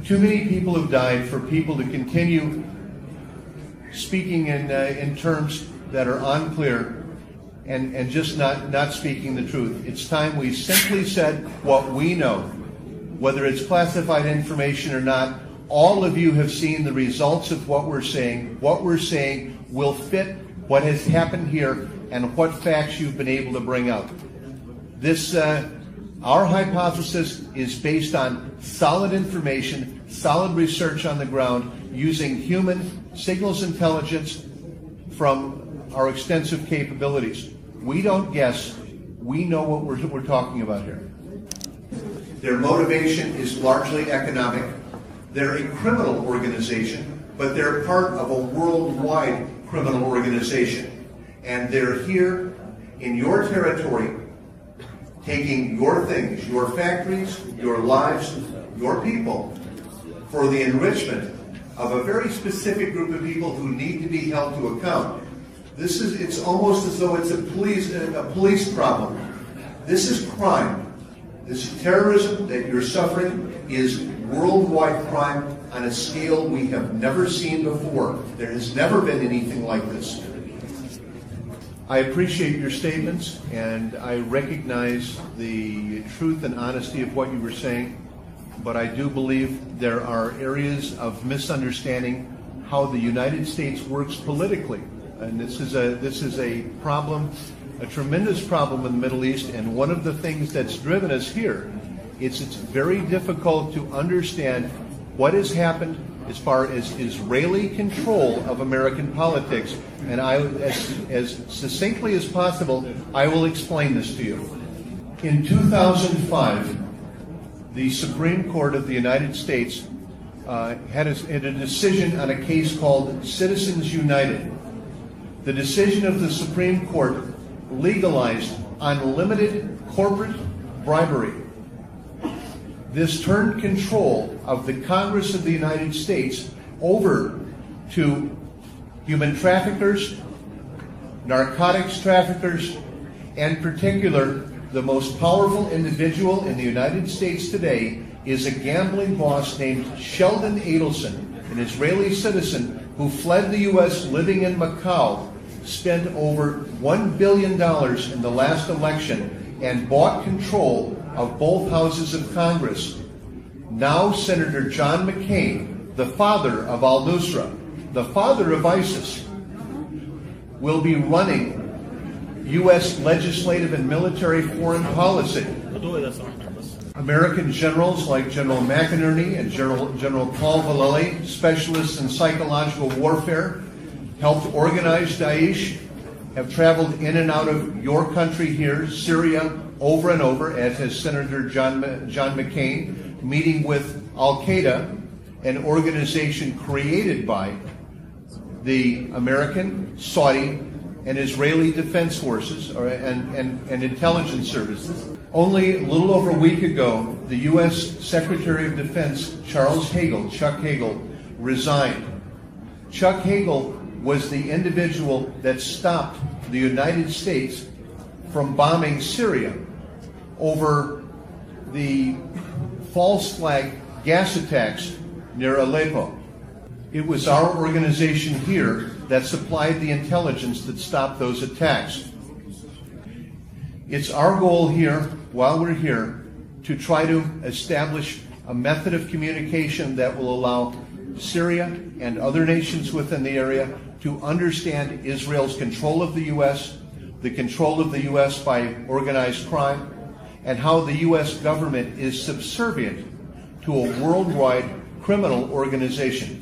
Too many people have died for people to continue speaking in terms that are unclear and just not speaking the truth. It's time we simply said what we know. Whether it's classified information or not, all of you have seen the results of what we're saying. What we're saying will fit what has happened here and what facts you've been able to bring out. This, our hypothesis is based on solid information, solid research on the ground, using human signals intelligence from our extensive capabilities. We don't guess. We know what we're talking about here. Their motivation is largely economic. They're a criminal organization, but they're part of a worldwide criminal organization. And they're here in your territory, taking your things, your factories, your lives, your people, for the enrichment of a very specific group of people who need to be held to account. It's almost as though it's a police problem. This is crime. This terrorism that you're suffering is worldwide crime on a scale we have never seen before. There has never been anything like this. I appreciate your statements, and I recognize the truth and honesty of what you were saying, but I do believe there are areas of misunderstanding how the United States works politically. And this is a problem, a tremendous problem in the Middle East, and one of the things that's driven us here is it's very difficult to understand what has happened as far as Israeli control of American politics. And as succinctly as possible, I will explain this to you. In 2005, the Supreme Court of the United States had a decision on a case called Citizens United. The decision of the Supreme Court legalized unlimited corporate bribery. This turned control of the Congress of the United States over to human traffickers, narcotics traffickers, and in particular, the most powerful individual in the United States today is a gambling boss named Sheldon Adelson, an Israeli citizen who fled the U.S. living in Macau, spent over $1 billion in the last election, and bought control of both houses of Congress. Now Senator John McCain, the father of al-Nusra, the father of ISIS, will be running U.S. legislative and military foreign policy. American generals like General McInerney and General Paul Vallely, specialists in psychological warfare, helped organize Daesh, have traveled in and out of your country here, Syria, over and over, as has Senator John McCain, meeting with Al-Qaeda, an organization created by the American, Saudi, and Israeli defense forces and intelligence services. Only a little over a week ago, the U.S. Secretary of Defense, Chuck Hagel, resigned. Chuck Hagel was the individual that stopped the United States from bombing Syria over the false flag gas attacks near Aleppo. It was our organization here that supplied the intelligence that stopped those attacks. It's our goal here, while we're here, to try to establish a method of communication that will allow Syria and other nations within the area to understand Israel's control of the U.S., the control of the U.S. by organized crime, and how the U.S. government is subservient to a worldwide criminal organization.